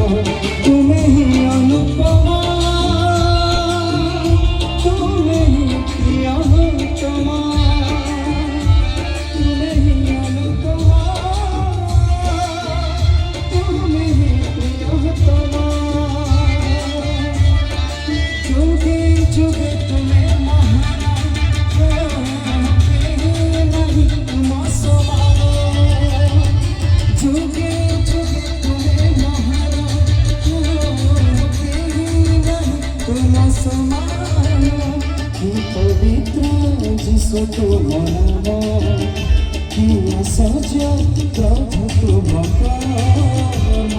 तुम्हें ही अनुपमा तुम्हें ही प्रियतमा तुम्हें ही अनुपमा तुम्हें ही प्रियतमा जुगे जुगे तुम्हें महाना नहीं तुम समानो जुगे जुगे तुम्हें महाना तुम समानो कि पवित्र जिसु तुम नाम कि सजा प्रभु तुम कर्म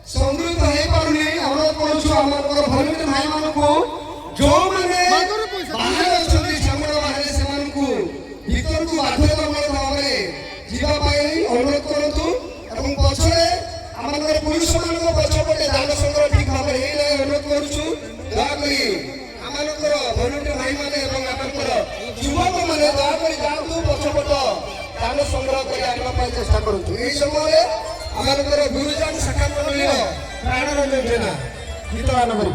समृद्ध हो पारुनी अनुरोध करूछु हमर भगिनी भाई मानकु जो माने बाहर अछथि छमड़ बाहर सेमानकु भीतर को बाध्यतामूलक भाबरे जीवा पाई अनुरोध करंतु एवं पछरे हमर पुरुष मानक पछपटे दान संग्रह ठीक भाबरे एई नै अनुरोध करूछु दया करी हमर भगिनी भाई माने एवं हमर युवक माने दया करी जातु पछपट दान संग्रह करी आनिबा पाई चेष्टा करंतु एई समय हमारे गुरुजन शाखा मंडली प्राणरंजन जेना गीत गान कर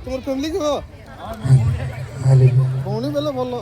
तुम फैमिली को हाली कौन बेला भल